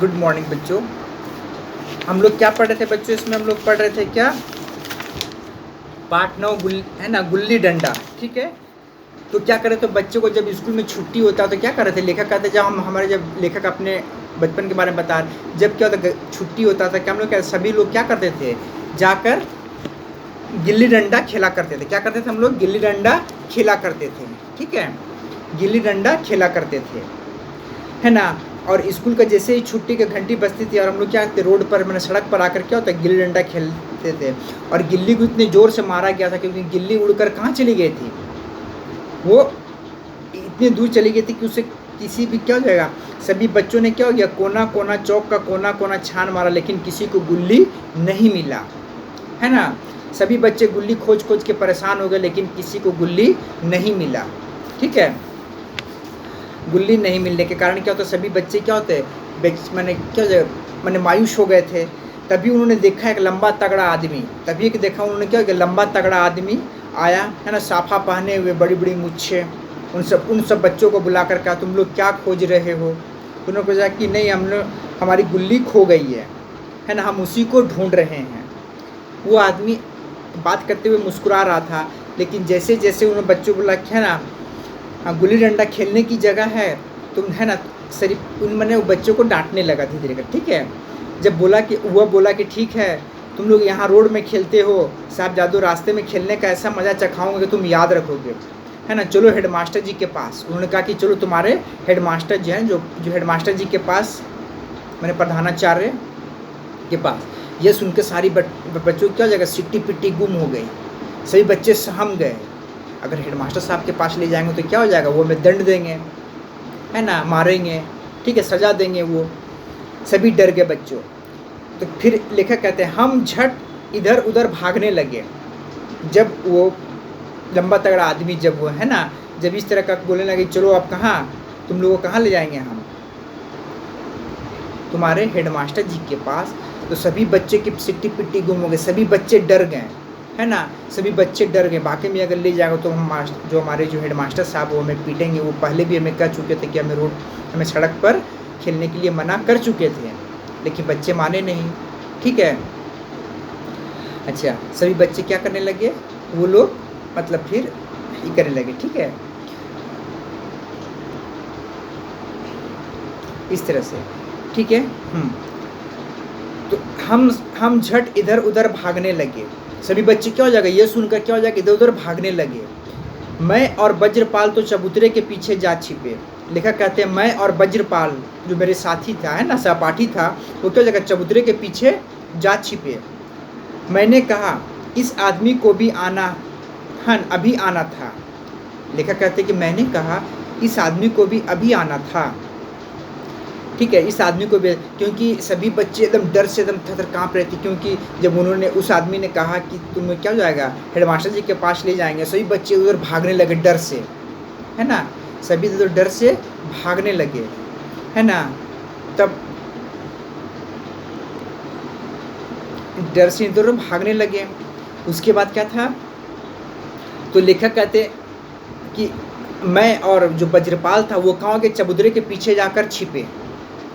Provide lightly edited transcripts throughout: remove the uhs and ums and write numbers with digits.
Good morning बच्चों। हम लोग क्या पढ़ रहे थे बच्चों? इसमें हम लोग पढ़ रहे थे क्या? पाठ 9 है ना, गुल्ली डंडा। ठीक है, तो क्या करे, तो बच्चों को जब स्कूल में छुट्टी होता तो क्या कर रहे थे, लेखक कहते, जब लेखक अपने बचपन के बारे में बता रहे, जब क्या होता छुट्टी होता था, क्या हम लोग सभी लोग क्या करते थे, जाकर गिल्ली डंडा खेला करते थे। क्या करते थे हम लोग? गिल्ली डंडा खेला करते थे। ठीक है, गिल्ली डंडा खेला करते थे, है ना। और स्कूल का जैसे ही छुट्टी की घंटी बजती थी और हम लोग क्या करते, रोड पर मैंने सड़क पर आकर क्या होता है, गिल्ली डंडा खेलते थे। और गिल्ली को इतने ज़ोर से मारा गया था क्योंकि गिल्ली उड़कर कहाँ चली गई थी, वो इतनी दूर चली गई थी कि उसे किसी भी क्या हो जाएगा, सभी बच्चों ने क्या हो गया, कोना कोना चौक का कोना कोना छान मारा, लेकिन किसी को गुल्ली नहीं मिला, है ना। सभी बच्चे गुल्ली खोज खोज के परेशान हो गए, लेकिन किसी को गुल्ली नहीं मिला। ठीक है, गुल्ली नहीं मिलने के कारण क्या होता, सभी बच्चे क्या होते, मैंने मायूस हो गए थे। तभी उन्होंने देखा एक लंबा तगड़ा आदमी, तभी एक देखा उन्होंने क्या किया, लंबा तगड़ा आदमी आया, है ना, साफा पहने हुए, बड़ी बड़ी मुच्छे। उन सब बच्चों को बुलाकर कहा, तुम लोग क्या खोज रहे हो? उन्होंने कहा कि नहीं, हमारी गुल्ली खो गई है ना, हम उसी को ढूंढ रहे हैं। वो आदमी बात करते हुए मुस्कुरा रहा था, लेकिन जैसे जैसे उन्होंने बच्चों को बोला, है ना, गुल्ली डंडा खेलने की जगह है, तुम, है ना, मैंने वो बच्चों को डांटने लगा धीरे धीरे। ठीक है, जब बोला कि ठीक है, तुम लोग यहाँ रोड में खेलते हो, साहब जादू रास्ते में खेलने का ऐसा मज़ा चखाऊंगा कि तुम याद रखोगे, है ना। चलो हेडमास्टर जी के पास। उन्होंने कहा कि चलो तुम्हारे हेडमास्टर जी हैं, जो हेडमास्टर जी के पास, मैंने प्रधानाचार्य के पास। ये सुन के सारी बच्चों क्या हो जाएगा, सिट्टी पिट्टी गुम हो गई, सभी बच्चे सहम गए। अगर हेडमास्टर साहब के पास ले जाएंगे तो क्या हो जाएगा, वो हमें दंड देंगे, है ना, मारेंगे, ठीक है, सज़ा देंगे। वो सभी डर गए बच्चों। तो फिर लेखक कहते हैं, हम झट इधर उधर भागने लगे। जब वो लंबा तगड़ा आदमी, जब वो, है ना, जब इस तरह का बोलने लगे, चलो अब कहाँ, तुम लोगों को कहाँ ले जाएंगे हम, तुम्हारे हेडमास्टर जी के पास। तो सभी बच्चे की सिट्टी पिट्टी गुम हो गए, सभी बच्चे डर गए, है ना, सभी बच्चे डर गए। बाकी में अगर ले जाएगा तो हमारे जो हेडमास्टर साहब वो हमें पीटेंगे। वो पहले भी हमें कह चुके थे कि हमें सड़क पर खेलने के लिए मना कर चुके थे, लेकिन बच्चे माने नहीं। ठीक है, अच्छा, सभी बच्चे क्या करने लगे, वो लोग मतलब फिर ये करने लगे। ठीक है, इस तरह से। ठीक है, तो हम झट इधर उधर भागने लगे। सभी बच्चे क्या हो जाएगा, ये सुनकर क्या हो जाएगा, इधर उधर भागने लगे। मैं और वज्रपाल तो चबूतरे के पीछे जा छिपे। लेखक कहते हैं, मैं और वज्रपाल जो मेरे साथी था, है ना, सहपाठी था, वो क्या हो जाएगा, चबूतरे के पीछे जा छिपे। मैंने कहा, इस आदमी को भी अभी आना था। लेखक कहते हैं कि मैंने कहा, इस आदमी को भी अभी आना था। ठीक है, इस आदमी को भी, क्योंकि सभी बच्चे एकदम डर से एकदम थर काँप रहे थे, क्योंकि जब उन्होंने, उस आदमी ने कहा कि तुम्हें क्या हो जाएगा, हेडमास्टर जी के पास ले जाएंगे, सभी बच्चे उधर भागने लगे डर से, है ना, सभी उधर डर से भागने लगे, है ना। तब डर से इधर भागने लगे। उसके बाद क्या था, तो लेखक कहते कि मैं और जो वज्रपाल था वो कहाँ के, चबूतरे के पीछे जाकर छिपे,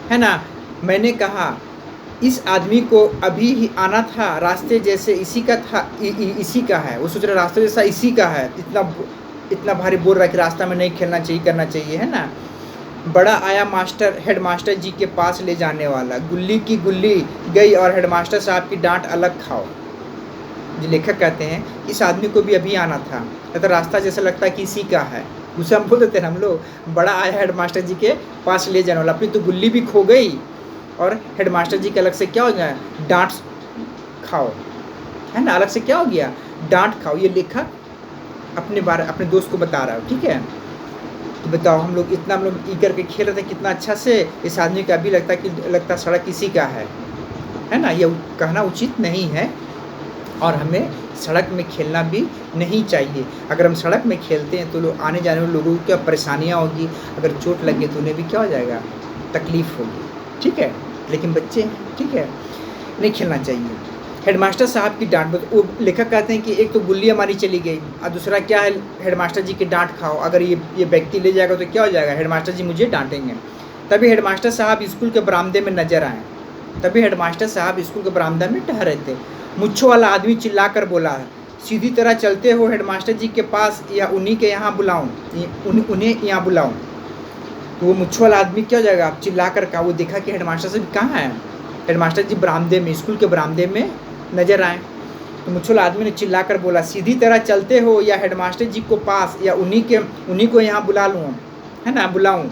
है ना। मैंने कहा, इस आदमी को अभी ही आना था, रास्ते जैसे इसी का था, इसी का है। वो सोच रहे रास्ते जैसा इसी का है, इतना भारी बोल रहा है कि रास्ता में नहीं खेलना चाहिए, करना चाहिए, है ना। बड़ा आया हेडमास्टर जी के पास ले जाने वाला, गुल्ली की गुल्ली गई और हेडमास्टर साहब की डांट अलग खाओ। जो लेखक कहते हैं, इस आदमी को भी अभी आना था, तो रास्ता जैसा लगता है कि इसी का है। उसे हम बोल देते हैं हम लोग, बड़ा आया हेडमास्टर जी के पास ले जाने वाला, अपनी तो गुल्ली भी खो गई और हेडमास्टर जी के अलग से क्या हो गया, डांट खाओ, है ना, अलग से क्या हो गया, डांट खाओ। ये लेखक अपने दोस्त को बता रहा है। ठीक है, तो बताओ, हम लोग ई करके खेल रहे थे कितना अच्छा से, इस आदमी का अभी लगता सड़क इसी का है ना। ये कहना उचित नहीं है, और हमें सड़क में खेलना भी नहीं चाहिए। अगर हम सड़क में खेलते हैं तो आने जाने वाले लोगों को क्या परेशानियाँ होगी, अगर चोट लगे तो उन्हें भी क्या हो जाएगा, तकलीफ़ होगी। ठीक है, लेकिन बच्चे हैं, ठीक है, नहीं खेलना चाहिए। हेडमास्टर साहब की डांट, वो लेखक कहते हैं कि एक तो गुल्ली हमारी चली गई और दूसरा क्या है, हेडमास्टर जी की डांट खाओ। अगर ये व्यक्ति ले जाएगा तो क्या हो जाएगा, हेडमास्टर जी मुझे डांटेंगे। तभी हेडमास्टर साहब स्कूल के बरामदे में नजर आए। तभी हेडमास्टर साहब स्कूल के बरामदा में टहरे थे। मुच्छों वाला आदमी चिल्लाकर बोला, सीधी तरह चलते हो हेडमास्टर जी के पास या उन्हीं के यहाँ बुलाऊं, उन्हें यहाँ बुलाऊं? तो वो मुच्छों वाला आदमी क्या हो जाएगा, चिल्लाकर कहा। वो देखा कि हेडमास्टर साहब कहाँ है। हेडमास्टर जी बरामदे में, स्कूल के बरामदे में नजर आए। तो मुच्छों वाला आदमी ने चिल्लाकर बोला, सीधी तरह चलते हो या हेडमास्टर जी को पास या उन्हीं को यहाँ बुला लूँ, है ना, बुलाऊं?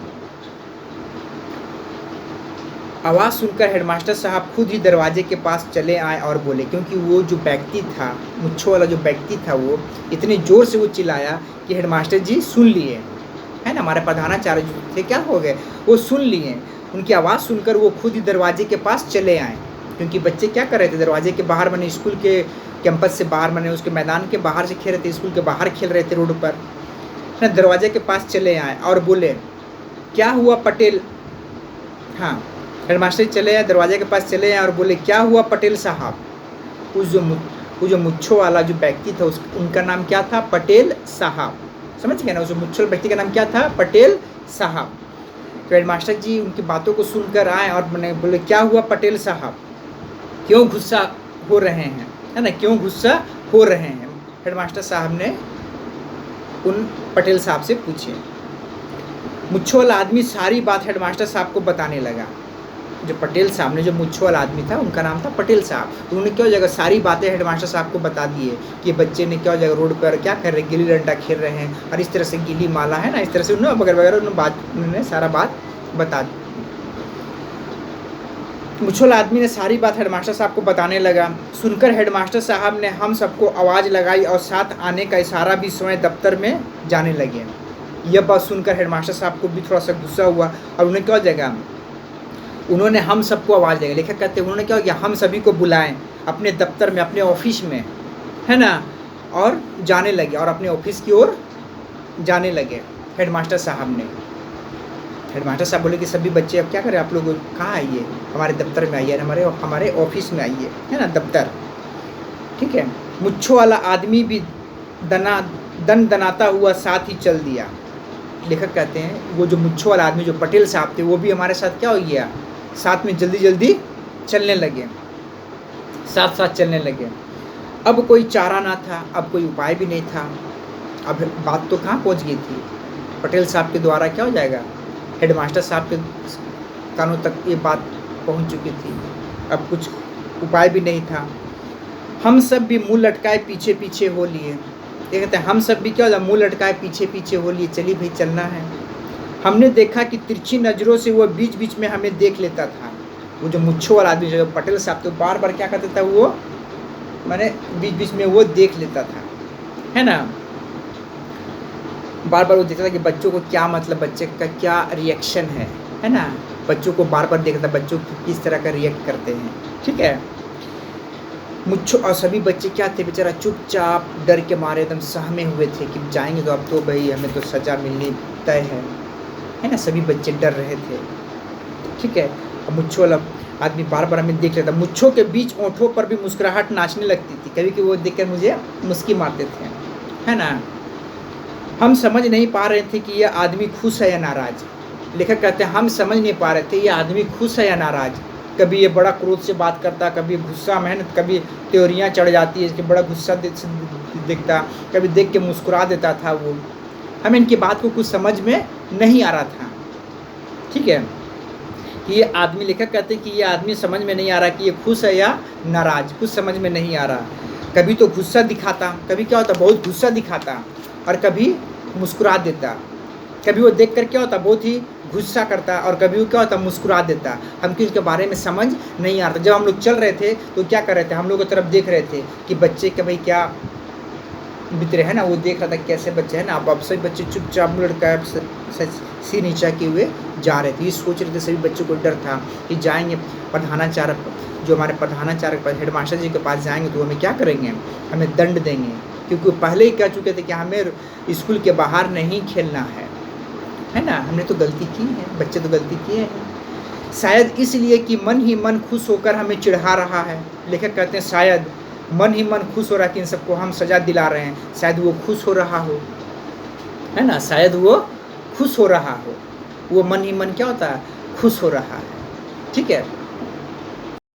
आवाज़ सुनकर हेडमास्टर साहब खुद ही दरवाजे के पास चले आए और बोले, क्योंकि वो जो व्यक्ति था, मुच्छों वाला जो व्यक्ति था, वो इतने ज़ोर से वो चिल्लाया कि हेडमास्टर जी सुन लिए, है ना, हमारे प्रधानाचार्य जो थे क्या हो गए, वो सुन लिए। उनकी आवाज़ सुनकर वो खुद ही दरवाजे के पास चले आए, क्योंकि बच्चे क्या कर रहे थे, दरवाजे के बाहर बने, स्कूल के कैंपस से बाहर बने, उसके मैदान के बाहर से खेल रहे थे, स्कूल के बाहर खेल रहे थे रोड पर, है, दरवाजे के पास चले आए और बोले, क्या हुआ पटेल? हाँ, हेडमास्टर चले आए, दरवाजे के पास चले आए और बोले, क्या हुआ पटेल साहब? वो जो मुच्छों वाला जो व्यक्ति था, उनका नाम क्या था? पटेल साहब। समझ गए ना, उस मुच्छों व्यक्ति का नाम क्या था? पटेल साहब। तो हेडमास्टर जी उनकी बातों को सुनकर आए और बोले, क्या हुआ पटेल साहब, क्यों गुस्सा हो रहे हैं, है ना, क्यों गुस्सा हो रहे हैं? हेडमास्टर साहब ने उन पटेल साहब से पूछे। मुच्छों वाला आदमी सारी बात हेडमास्टर साहब को बताने लगा। जो पटेल साहब ने, जो मुच्छों वाला आदमी था, उनका नाम था पटेल साहब। तो उन्होंने क्या हो जाएगा, सारी बातें हेडमास्टर साहब को बता दिए कि बच्चे ने क्या हो जाएगा, रोड पर क्या कर रहे, गिल्ली डंडा खेल रहे हैं और इस तरह से गिल्ली माला, है ना, इस तरह से उन्होंने वगैरह वगैरह उन्होंने सारा बात बता दी। मुच्छों वाला आदमी ने सारी बात हेडमास्टर साहब को बताने लगा। सुनकर हेडमास्टर साहब ने हम सबको आवाज़ लगाई और साथ आने का इशारा भी स्वयं दफ्तर में जाने लगे। यह बात सुनकर हेडमास्टर साहब को भी थोड़ा सा गुस्सा हुआ और उन्हें क्या हो जाएगा, उन्होंने हम सबको आवाज़ देगा, लेखक कहते हैं उन्होंने क्या हो गया, हम सभी को बुलाएं अपने दफ्तर में, अपने ऑफिस में, है ना, और जाने लगे और अपने ऑफिस की ओर जाने लगे। हेडमास्टर साहब ने, हेडमास्टर साहब बोले कि सभी बच्चे अब क्या करें, आप लोग कहाँ आइए, हमारे दफ्तर में आइए, हमारे ऑफिस में आइए, है ना, दफ्तर, ठीक है। मुच्छों वाला आदमी भी दनाता हुआ साथ ही चल दिया। लेखक कहते हैं वो जो मुच्छों वाला आदमी, जो पटेल साहब थे, वो भी हमारे साथ क्या हो गया, साथ में जल्दी जल्दी चलने लगे, साथ साथ चलने लगे। अब कोई चारा ना था, अब कोई उपाय भी नहीं था। अब बात तो कहाँ पहुँच गई थी, पटेल साहब के द्वारा क्या हो जाएगा, हेडमास्टर साहब के कानों तक ये बात पहुँच चुकी थी। अब कुछ उपाय भी नहीं था। हम सब भी मुँह लटकाए पीछे पीछे हो लिए। ये कहते हैं हम सब भी क्या हो, मुँह लटकाए पीछे पीछे हो लिए, चलिए भाई चलना है। हमने देखा कि तिरछी नज़रों से वो बीच बीच में हमें देख लेता था। वो जो मुच्छों वाला आदमी, जो पटेल साहब, तो बार बार क्या करता था, वो मैंने बीच बीच में वो देख लेता था, है ना, बार बार वो देखता था कि बच्चों को क्या मतलब, बच्चे का क्या रिएक्शन है ना, बच्चों को बार बार देखता, बच्चों किस तरह का रिएक्ट करते हैं, ठीक है। मुच्छों और सभी बच्चे क्या थे, बेचारा चुपचाप डर के मारे एकदम सहमे हुए थे कि जाएंगे तो अब तो भाई हमें तो सज़ा मिलनी तय है ना, सभी बच्चे डर रहे थे, ठीक है। और मुच्छों वाला आदमी बार बार हमें देख लेता। मुच्छों के बीच ओंठों पर भी मुस्कुराहट नाचने लगती थी, कभी कि वो देखकर मुझे मुस्की मारते थे, है ना। हम समझ नहीं पा रहे थे कि यह आदमी खुश है या नाराज़। लेखक कहते हैं हम समझ नहीं पा रहे थे ये आदमी खुश है या नाराज़। कभी ये बड़ा क्रोध से बात करता, कभी गुस्सा में, कभी त्योरियाँ चढ़ जाती है, इसके बड़ा गुस्सा दिखता, कभी देख के मुस्कुरा देता था वो। हमें इनकी बात को कुछ समझ में नहीं आ रहा था, ठीक है। कि ये आदमी, लेखक कहते हैं कि ये आदमी समझ में नहीं आ रहा कि ये खुश है या नाराज़, कुछ समझ में नहीं आ रहा। कभी तो गुस्सा दिखाता, कभी क्या होता बहुत गुस्सा दिखाता, और कभी मुस्कुरा देता। कभी वो देखकर क्या होता बहुत ही गुस्सा करता, और कभी वो क्या होता मुस्कुरा देता। हमको इसके बारे में समझ नहीं आता। जब हम लोग चल रहे थे तो क्या कर रहे थे, हम लोग की तरफ देख रहे थे कि बच्चे के भाई क्या बीत रहे हैं ना, वो देख रहा था कैसे बच्चे हैं ना। अब सभी बच्चे चुपचाप लड़का सिर नीचा किए हुए जा रहे थे। ये सोच रहे थे, सभी बच्चों को डर था कि जाएंगे प्रधानाचार्य, जो हमारे प्रधानाचार्य हेडमास्टर जी के पास जाएंगे तो हमें क्या करेंगे, हमें दंड देंगे, क्योंकि पहले ही कह चुके थे कि हमें स्कूल के बाहर नहीं खेलना है ना। हमने तो गलती की है, बच्चे तो गलती किए हैं। शायद इसलिए कि मन ही मन खुश होकर हमें चिढ़ा रहा है। लेखक कहते हैं शायद मन ही मन खुश हो रहा है कि इन सबको हम सज़ा दिला रहे हैं, शायद वो खुश हो रहा हो, है ना, शायद वो खुश हो रहा हो। वो मन ही मन क्या होता है, खुश हो रहा है, ठीक है।